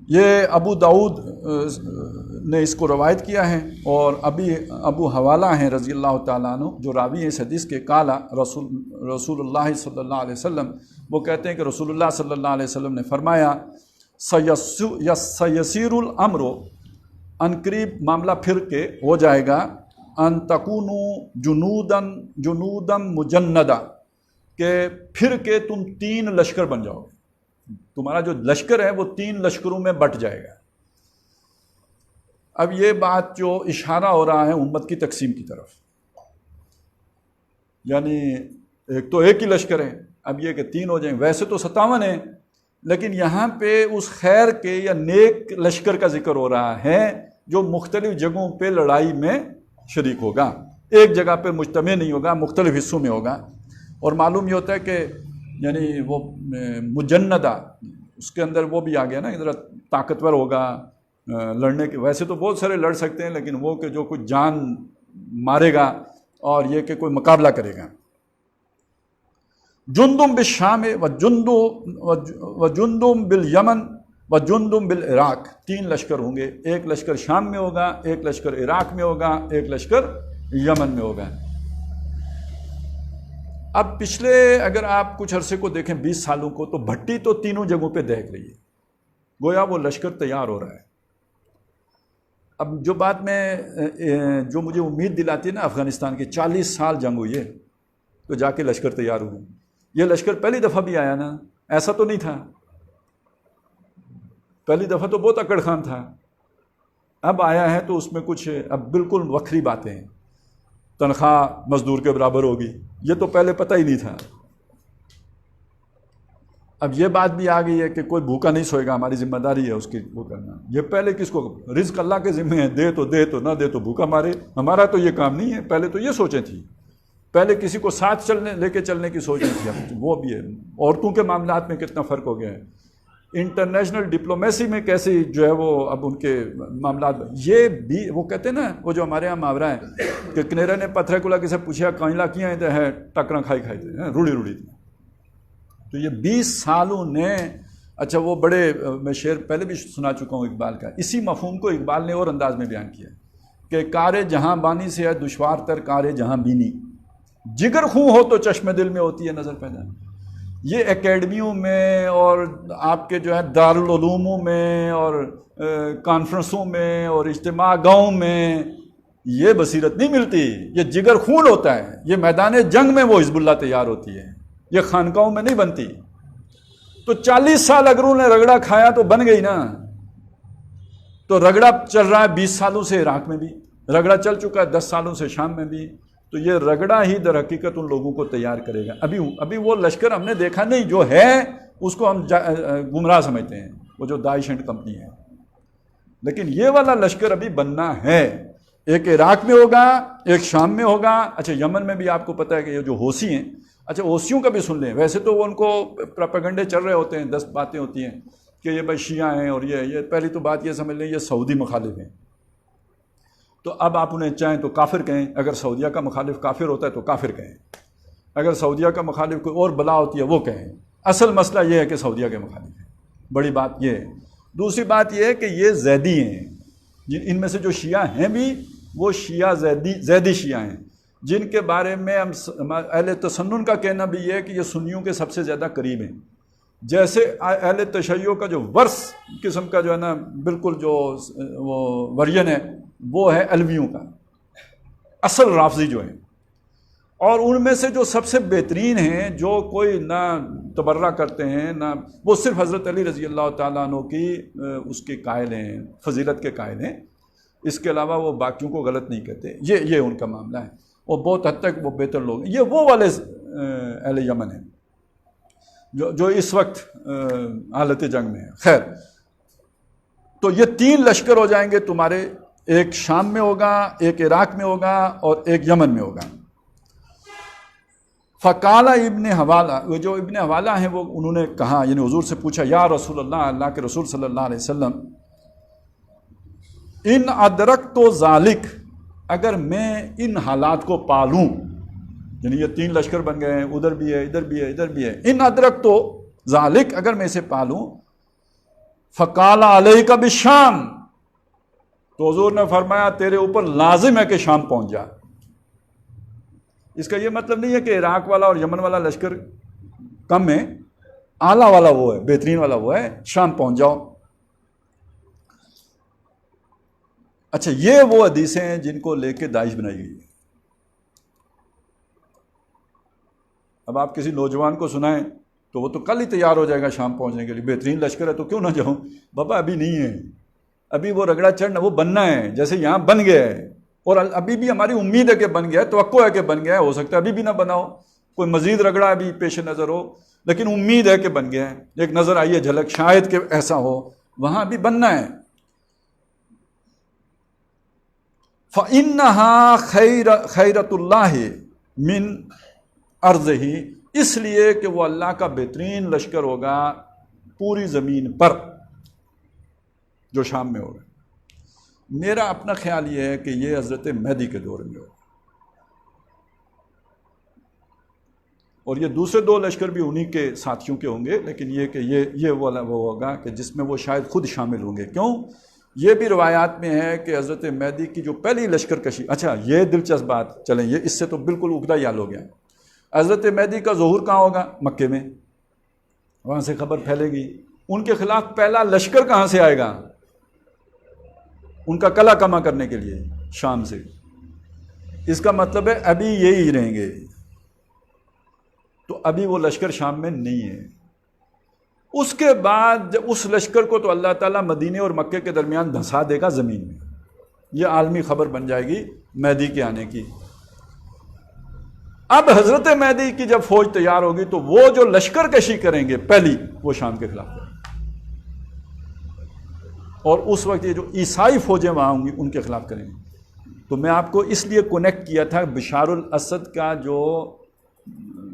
یہ ابو داؤد نے اس کو روایت کیا ہے، اور ابو حوالہ ہیں رضی اللہ تعالیٰ عنہ جو راوی ہیں اس حدیث کے، قالا رسول اللہ صلی اللہ علیہ وسلم، وہ کہتے ہیں کہ رسول اللہ صلی اللہ علیہ وسلم نے فرمایا، سیسیر الامر، عنقریب معاملہ پھر کے ہو جائے گا، ان تکونوا جنودم مجندہ، کہ پھر کے تم 3 لشکر بن جاؤ گے، تمہارا جو لشکر ہے وہ 3 لشکروں میں بٹ جائے گا۔ اب یہ بات جو اشارہ ہو رہا ہے امت کی تقسیم کی طرف، یعنی ایک تو ایک ہی لشکر ہے، اب یہ کہ 3 ہو جائیں، ویسے تو 57 ہیں، لیکن یہاں پہ اس خیر کے یا نیک لشکر کا ذکر ہو رہا ہے جو مختلف جگہوں پہ لڑائی میں شریک ہوگا، ایک جگہ پہ مجتمع نہیں ہوگا، مختلف حصوں میں ہوگا۔ اور معلوم یہ ہوتا ہے کہ یعنی وہ مجندہ، اس کے اندر وہ بھی آ گیا نا، ادھر طاقتور ہوگا لڑنے کے، ویسے تو بہت سارے لڑ سکتے ہیں، لیکن وہ کہ جو کچھ جان مارے گا اور یہ کہ کوئی مقابلہ کرے گا۔ جندم بالشام وجندم بالیمن وجندم بالعراق، 3 لشکر ہوں گے، ایک لشکر شام میں ہوگا، ایک لشکر عراق میں ہوگا، ایک لشکر یمن میں ہوگا۔ اب پچھلے اگر آپ کچھ عرصے کو دیکھیں 20 سالوں کو، تو بھٹی تو تینوں جگہوں پہ دیکھ رہی ہے، گویا وہ لشکر تیار ہو رہا ہے۔ اب جو بات میں جو مجھے امید دلاتی ہے نا، افغانستان کی 40 سال جنگ ہوئی ہے تو جا کے لشکر تیار ہوئے، یہ لشکر پہلی دفعہ بھی آیا نا، ایسا تو نہیں تھا، پہلی دفعہ تو بہت اکڑ خان تھا، اب آیا ہے تو اس میں کچھ اب بالکل وکری باتیں ہیں، تنخواہ مزدور کے برابر ہوگی، یہ تو پہلے پتہ ہی نہیں تھا۔ اب یہ بات بھی آ گئی ہے کہ کوئی بھوکا نہیں سوئے گا، ہماری ذمہ داری ہے اس کی وہ کرنا۔ یہ پہلے کس کو؟ رزق اللہ کے ذمہ ہے، دے تو دے، تو نہ دے تو بھوکا مارے، ہمارا تو یہ کام نہیں ہے۔ پہلے تو یہ سوچیں تھی، پہلے کسی کو ساتھ لے کے چلنے کی سوچیں تھی، اب وہ بھی ہے۔ عورتوں کے معاملات میں کتنا فرق ہو گیا ہے، انٹرنیشنل ڈپلومیسی میں کیسی جو ہے وہ اب ان کے معاملات۔ یہ بھی وہ کہتے ہیں نا، وہ جو ہمارے یہاں محاورہ ہے کہ کنیرے نے پتھرے کو کسی پوچھا کائلا کیا ہے ٹکرا کھائی تھے، روڑی روڑی تھی۔ تو یہ 20 سالوں نے، اچھا وہ بڑے، میں شعر پہلے بھی سنا چکا ہوں اقبال کا، اسی مفہوم کو اقبال نے اور انداز میں بیان کیا کہ کار جہاں بانی سے ہے دشوار تر کار جہاں بینی، جگر خوں ہو تو چشم دل میں ہوتی ہے نظر پیدا۔ یہ اکیڈمیوں میں اور آپ کے جو ہے دارالعلوموں میں اور کانفرنسوں میں اور اجتماع گاؤں میں یہ بصیرت نہیں ملتی، یہ جگر خون ہوتا ہے، یہ میدان جنگ میں وہ حزب اللہ تیار ہوتی ہے، یہ خانقاہوں میں نہیں بنتی۔ تو 40 سال اگر انہوں نے رگڑا کھایا تو بن گئی نا۔ تو رگڑا چل رہا ہے 20 سالوں سے عراق میں بھی، رگڑا چل چکا ہے 10 سالوں سے شام میں بھی، تو یہ رگڑا ہی در حقیقت ان لوگوں کو تیار کرے گا۔ ابھی وہ لشکر ہم نے دیکھا نہیں، جو ہے اس کو ہم گمراہ سمجھتے ہیں، وہ جو داعش اینڈ کمپنی ہے، لیکن یہ والا لشکر ابھی بننا ہے۔ ایک عراق میں ہوگا، ایک شام میں ہوگا۔ اچھا یمن میں بھی آپ کو پتہ ہے کہ یہ جو حوثی ہیں، اچھا حوثیوں کا بھی سن لیں، ویسے تو وہ ان کو پروپیگنڈے چل رہے ہوتے ہیں، 10 باتیں ہوتی ہیں کہ یہ بھائی شیعہ ہیں، اور یہ پہلی تو بات یہ سمجھ لیں یہ سعودی مخالف ہیں۔ تو اب آپ انہیں چاہیں تو کافر کہیں، اگر سعودیہ کا مخالف کافر ہوتا ہے تو کافر کہیں، اگر سعودیہ کا مخالف کوئی اور بلا ہوتی ہے وہ کہیں۔ اصل مسئلہ یہ ہے کہ سعودیہ کے مخالف ہیں، بڑی بات یہ ہے۔ دوسری بات یہ ہے کہ یہ زیدی ہیں، ان میں سے جو شیعہ ہیں بھی وہ شیعہ زیدی شیعہ ہیں، جن کے بارے میں ہم اہل تسنن کا کہنا بھی یہ ہے کہ یہ سنیوں کے سب سے زیادہ قریب ہیں۔ جیسے اہل تشیع کا جو ورث قسم کا جو ہے نا بالکل جو وہ ورژن ہے وہ ہے علویوں کا، اصل رافضی جو ہیں، اور ان میں سے جو سب سے بہترین ہیں، جو کوئی نہ تبرہ کرتے ہیں نہ، وہ صرف حضرت علی رضی اللہ تعالیٰ عنہ کی اس کے قائل ہیں، فضیلت کے قائل ہیں، اس کے علاوہ وہ باقیوں کو غلط نہیں کہتے۔ یہ ان کا معاملہ ہے، وہ بہت حد تک وہ بہتر لوگ ہیں۔ یہ وہ والے اہل یمن ہیں جو اس وقت حالت جنگ میں ہیں۔ خیر، تو یہ 3 لشکر ہو جائیں گے تمہارے، ایک شام میں ہوگا، ایک عراق میں ہوگا، اور ایک یمن میں ہوگا۔ فقال ابن حوالہ، وہ جو ابن حوالہ ہیں وہ انہوں نے کہا، یعنی حضور سے پوچھا، یا رسول اللہ، اللہ کے رسول صلی اللہ علیہ وسلم، ان ادرک تو ذالک، اگر میں ان حالات کو پالوں، یعنی یہ 3 لشکر بن گئے ہیں، ادھر بھی ہے، ادھر بھی ہے، ادھر بھی ہے، ان ادرک تو ذالک، اگر میں اسے پالوں، فقال علیک بالشام، تو حضور نے فرمایا تیرے اوپر لازم ہے کہ شام پہنچ جا۔ اس کا یہ مطلب نہیں ہے کہ عراق والا اور یمن والا لشکر کم ہے، اعلیٰ والا وہ ہے، بہترین والا وہ ہے، شام پہنچ جاؤ۔ اچھا یہ وہ حدیثیں ہیں جن کو لے کے داعش بنائی گئی ہے۔ اب آپ کسی نوجوان کو سنائیں تو وہ تو کل ہی تیار ہو جائے گا شام پہنچنے کے لیے، بہترین لشکر ہے تو کیوں نہ جاؤں۔ بابا ابھی نہیں ہے، ابھی وہ رگڑا چڑھنا، وہ بننا ہے، جیسے یہاں بن گیا ہے، اور ابھی بھی ہماری امید ہے کہ بن گیا ہے، توقع ہے کہ بن گیا ہے، ہو سکتا ہے ابھی بھی نہ بنا ہو، کوئی مزید رگڑا ابھی پیش نظر ہو، لیکن امید ہے کہ بن گیا ہے، ایک نظر آئی ہے جھلک، شاید کہ ایسا ہو، وہاں بھی بننا ہے۔ فَإِنَّهَا خَيْرَةُ اللَّهِ مِنْ أَرْضِهِ، اس لیے کہ وہ اللہ کا بہترین لشکر ہوگا پوری زمین پر جو شام میں ہوگا۔ میرا اپنا خیال یہ ہے کہ یہ حضرت مہدی کے دور میں ہوگا، اور یہ دوسرے 2 لشکر بھی انہی کے ساتھیوں کے ہوں گے، لیکن یہ کہ یہ والا وہ ہوگا کہ جس میں وہ شاید خود شامل ہوں گے۔ کیوں؟ یہ بھی روایات میں ہے کہ حضرت مہدی کی جو پہلی لشکر کشی، اچھا یہ دلچسپ بات، چلیں یہ اس سے تو بالکل اگدا ہی حال ہو گیا، حضرت مہدی کا ظہور کہاں ہوگا؟ مکے میں، وہاں سے خبر پھیلے گی، ان کے خلاف پہلا لشکر کہاں سے آئے گا؟ ان کا کلا کما کرنے کے لیے شام سے۔ اس کا مطلب ہے ابھی یہی رہیں گے، تو ابھی وہ لشکر شام میں نہیں ہے، اس کے بعد جب اس لشکر کو تو اللہ تعالیٰ مدینے اور مکے کے درمیان دھنسا دے گا زمین میں. یہ عالمی خبر بن جائے گی مہدی کے آنے کی. اب حضرت مہدی کی جب فوج تیار ہوگی تو وہ جو لشکر کشی کریں گے پہلی وہ شام کے خلاف کریں گے، اور اس وقت یہ جو عیسائی فوجیں وہاں ہوں گی ان کے خلاف کریں گے. تو میں آپ کو اس لیے کنیکٹ کیا تھا بشار الاسد کا جو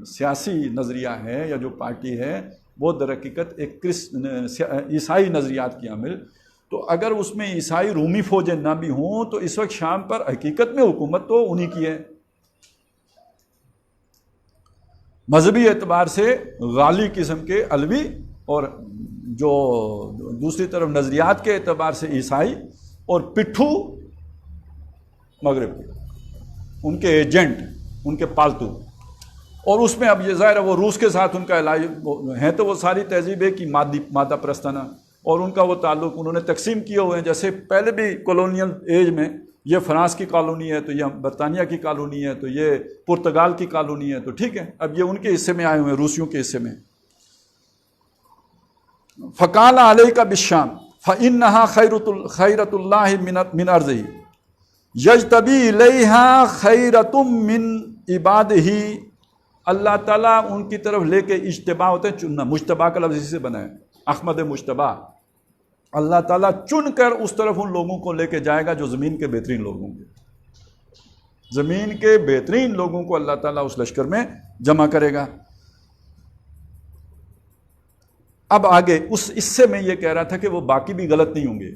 سیاسی نظریہ ہے یا جو پارٹی ہے وہ در حقیقت ایک عیسائی نظریات کی حامل. تو اگر اس میں عیسائی رومی فوجیں نہ بھی ہوں تو اس وقت شام پر حقیقت میں حکومت تو انہی کی ہے. مذہبی اعتبار سے غالی قسم کے علوی، اور جو دوسری طرف نظریات کے اعتبار سے عیسائی، اور پٹھو مغرب کے، ان کے ایجنٹ، ان کے پالتو. اور اس میں اب یہ ظاہر ہے وہ روس کے ساتھ ان کا علاج ہے، تو وہ ساری تہذیب ہے کہ مادہ پرستانہ، اور ان کا وہ تعلق انہوں نے تقسیم کیے ہوئے ہیں. جیسے پہلے بھی کولونیل ایج میں یہ فرانس کی کالونی ہے تو یہ برطانیہ کی کالونی ہے، تو یہ پرتگال کی کالونی ہے، تو ٹھیک ہے اب یہ ان کے حصے میں آئے ہوئے ہیں، روسیوں کے حصے میں. فقال علیک بالشام فإنها خیرۃ اللہ من ارضہ یجتبی الیہا خیرۃ من عبادہ. اللہ تعالیٰ ان کی طرف لے کے اجتبا ہوتے ہیں چننا، مجتبا کا لفظ اسی سے بنا ہے، احمد مجتبا. اللہ تعالیٰ چن کر اس طرف ان لوگوں کو لے کے جائے گا جو زمین کے بہترین لوگ ہوں گے. زمین کے بہترین لوگوں کو اللہ تعالیٰ اس لشکر میں جمع کرے گا. اب آگے اس سے میں یہ کہہ رہا تھا کہ وہ باقی بھی غلط نہیں ہوں گے.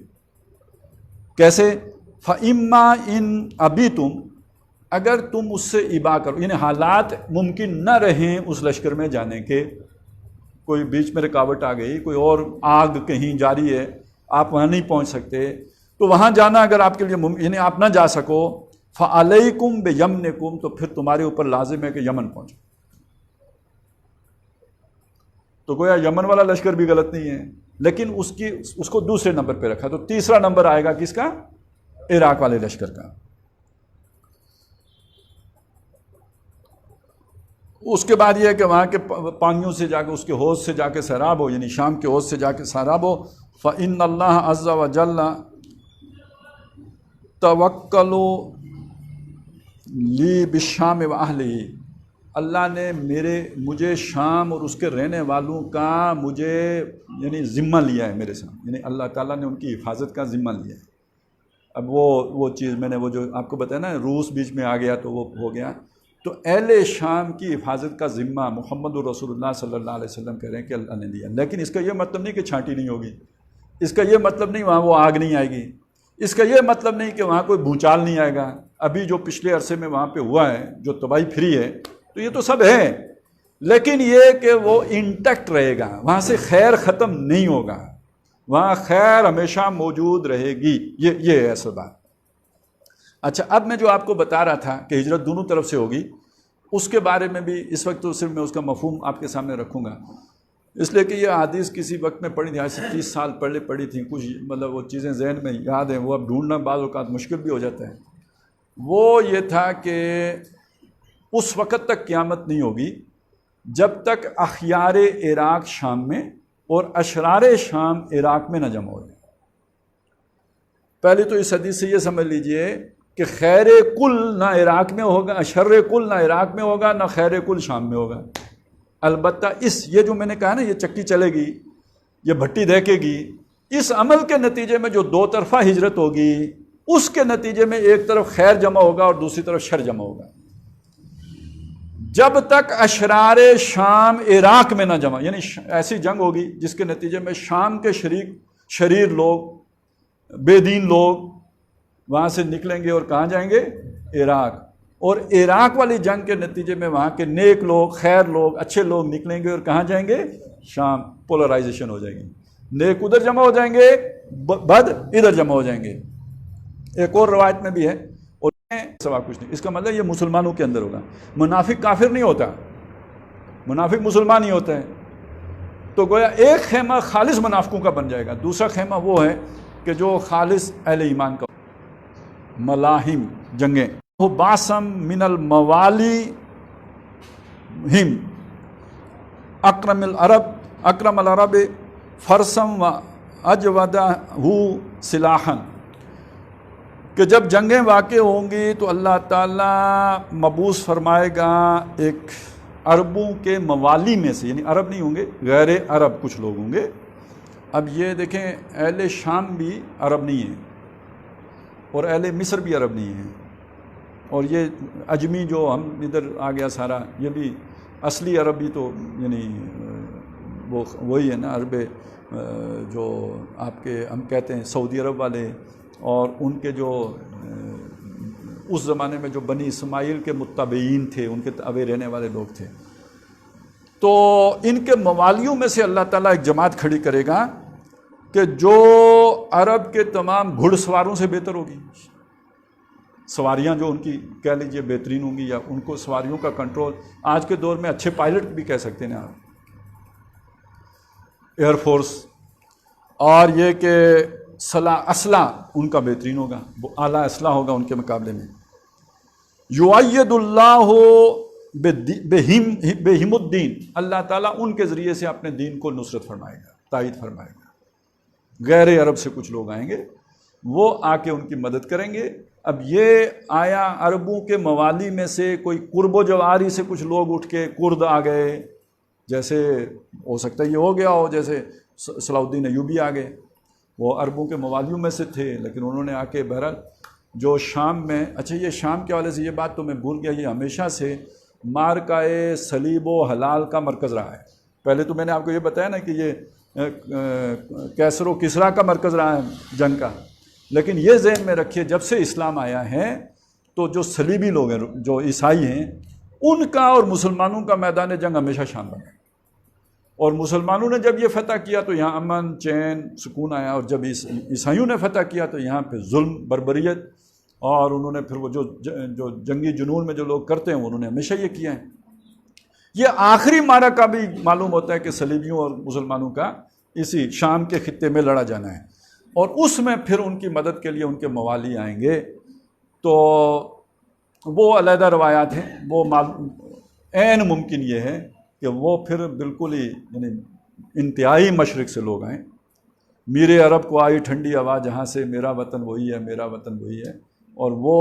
کیسے؟ فَإِمَّا إِنْ أَبِيتُمْ، اگر تم اس سے ابا کرو، یعنی حالات ممکن نہ رہیں اس لشکر میں جانے کے، کوئی بیچ میں رکاوٹ آ گئی، کوئی اور آگ کہیں جاری ہے، آپ وہاں نہیں پہنچ سکتے، تو وہاں جانا اگر آپ کے لیے یعنی آپ نہ جا سکو، فَعَلَيْكُمْ بِيَمْنِكُمْ، تو پھر تمہارے اوپر لازم ہے کہ یمن پہنچو. تو گویا یمن والا لشکر بھی غلط نہیں ہے، لیکن اس کو دوسرے نمبر پہ رکھا. تو تیسرا نمبر آئے گا کس کا؟ عراق والے لشکر کا. اس کے بعد یہ ہے کہ وہاں کے پانیوں سے جا کے، اس کے حوض سے جا کے سیراب ہو، یعنی شام کے حوض سے جا کے سیراب ہو. فَإِنَّ اللَّهَ عَزَّ وَجَلَّ تَوَكَّلُوا لِي بِالشَّامِ وَأَهْلِهِ، اللہ نے مجھے شام اور اس کے رہنے والوں کا یعنی ذمہ لیا ہے میرے ساتھ، یعنی اللہ تعالیٰ نے ان کی حفاظت کا ذمہ لیا ہے. اب وہ چیز میں نے وہ جو آپ کو بتایا نا، روس بیچ میں آ گیا تو وہ ہو گیا. تو اہل شام کی حفاظت کا ذمہ محمد رسول اللہ صلی اللہ علیہ وسلم کہہ رہے ہیں کہ اللہ نے دیا. لیکن اس کا یہ مطلب نہیں کہ چھانٹی نہیں ہوگی، اس کا یہ مطلب نہیں وہاں وہ آگ نہیں آئے گی، اس کا یہ مطلب نہیں کہ وہاں کوئی بھونچال نہیں آئے گا. ابھی جو پچھلے عرصے میں وہاں پہ ہوا ہے، جو تباہی پھری ہے، تو یہ تو سب ہے، لیکن یہ کہ وہ انٹیکٹ رہے گا، وہاں سے خیر ختم نہیں ہوگا، وہاں خیر ہمیشہ موجود رہے گی. یہ ہے اصل بات. اچھا، اب میں جو آپ کو بتا رہا تھا کہ ہجرت دونوں طرف سے ہوگی، اس کے بارے میں بھی اس وقت تو صرف میں اس کا مفہوم آپ کے سامنے رکھوں گا، اس لیے کہ یہ حدیث کسی وقت میں پڑھی تھی، آج سے 30 سال پہلے پڑھی تھیں، کچھ مطلب وہ چیزیں ذہن میں یاد ہیں، وہ اب ڈھونڈنا بعض اوقات مشکل بھی ہو جاتا ہے. وہ یہ تھا کہ اس وقت تک قیامت نہیں ہوگی جب تک اخیار عراق شام میں اور اشرار شام عراق میں نہ جمع ہو جائے. پہلے تو اس حدیث سے یہ سمجھ لیجئے کہ خیر کل نہ عراق میں ہوگا، شر کل نہ عراق میں ہوگا، نہ خیر کل شام میں ہوگا. البتہ یہ جو میں نے کہا نا، یہ چکی چلے گی، یہ بھٹی دہکے گی، اس عمل کے نتیجے میں جو دو طرفہ ہجرت ہوگی، اس کے نتیجے میں ایک طرف خیر جمع ہوگا اور دوسری طرف شر جمع ہوگا. جب تک اشرار شام عراق میں نہ جمع، یعنی ایسی جنگ ہوگی جس کے نتیجے میں شام کے شریر لوگ، بے دین لوگ وہاں سے نکلیں گے اور کہاں جائیں گے؟ عراق. اور عراق والی جنگ کے نتیجے میں وہاں کے نیک لوگ، خیر لوگ، اچھے لوگ نکلیں گے اور کہاں جائیں گے؟ شام. پولرائزیشن ہو جائے گی، نیک ادھر جمع ہو جائیں گے، بد ادھر جمع ہو جائیں گے. ایک اور روایت میں بھی ہے، اور سوا کچھ نہیں. اس کا مطلب یہ مسلمانوں کے اندر ہوگا. منافق کافر نہیں ہوتا، منافق مسلمان ہی ہوتا ہے. تو گویا ایک خیمہ خالص منافقوں کا بن جائے گا، دوسرا خیمہ وہ ہے کہ جو خالص اہل ایمان کا. ملاحم جنگیں، وہ باسم من الموالی ہم اکرم العرب اکرم العرب فرسم و اجودہ سلاحن، کہ جب جنگیں واقع ہوں گی تو اللہ تعالیٰ مبعوث فرمائے گا ایک عربوں کے موالی میں سے، یعنی عرب نہیں ہوں گے، غیر عرب کچھ لوگ ہوں گے۔ اب یہ دیکھیں اہل شام بھی عرب نہیں ہیں اور اہل مصر بھی عرب نہیں ہیں، اور یہ اجمی جو ہم ادھر آ گیا سارا، یہ بھی اصلی عربی تو یعنی وہی ہے نا، عرب جو آپ کے ہم کہتے ہیں سعودی عرب والے، اور ان کے جو اس زمانے میں جو بنی اسماعیل کے متبعین تھے، ان کے تابع رہنے والے لوگ تھے، تو ان کے موالیوں میں سے اللہ تعالیٰ ایک جماعت کھڑی کرے گا کہ جو عرب کے تمام گھڑ سواروں سے بہتر ہوگی، سواریاں جو ان کی کہہ لیجئے بہترین ہوں گی، یا ان کو سواریوں کا کنٹرول، آج کے دور میں اچھے پائلٹ بھی کہہ سکتے ہیں آپ، ایئر فورس، اور یہ کہ اسلحہ ان کا بہترین ہوگا، وہ اعلیٰ اسلحہ ہوگا ان کے مقابلے میں۔ یؤید اللہ بہم الدین، اللہ تعالیٰ ان کے ذریعے سے اپنے دین کو نصرت فرمائے گا، تائید فرمائے گا۔ غیر عرب سے کچھ لوگ آئیں گے، وہ آ کے ان کی مدد کریں گے۔ اب یہ آیا عربوں کے موالی میں سے کوئی قرب و جواری سے کچھ لوگ اٹھ کے کرد آ گئے، جیسے ہو سکتا ہے یہ ہو گیا ہو، جیسے صلاح الدین ایوبی آ گئے، وہ عربوں کے موالیوں میں سے تھے، لیکن انہوں نے آ کے بہرحال جو شام میں، اچھا یہ شام کے حوالے سے یہ بات تو میں بھول گیا، یہ ہمیشہ سے مارکائے صلیب و حلال کا مرکز رہا ہے۔ پہلے تو میں نے آپ کو یہ بتایا نا کہ یہ کیسر و کسریٰ کا مرکز رہا ہے جنگ کا، لیکن یہ ذہن میں رکھیے جب سے اسلام آیا ہے تو جو صلیبی لوگ ہیں، جو عیسائی ہیں، ان کا اور مسلمانوں کا میدان جنگ ہمیشہ شام بنا، اور مسلمانوں نے جب یہ فتح کیا تو یہاں امن چین سکون آیا، اور جب عیسائیوں نے فتح کیا تو یہاں پہ ظلم بربریت، اور انہوں نے پھر وہ جو جنگی جنون میں جو لوگ کرتے ہیں انہوں نے ہمیشہ یہ کیا ہے۔ یہ آخری معرکہ بھی معلوم ہوتا ہے کہ صلیبیوں اور مسلمانوں کا اسی شام کے خطے میں لڑا جانا ہے، اور اس میں پھر ان کی مدد کے لیے ان کے موالی آئیں گے، تو وہ علیحدہ روایات ہیں۔ وہ عین ممکن یہ ہے کہ وہ پھر بالکل ہی یعنی انتہائی مشرق سے لوگ آئیں، میرے عرب کو آئی ٹھنڈی ہوا جہاں سے، میرا وطن وہی ہے، میرا وطن وہی ہے۔ اور وہ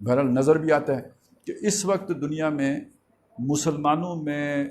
بہرحال نظر بھی آتا ہے کہ اس وقت دنیا میں مسلمانوں میں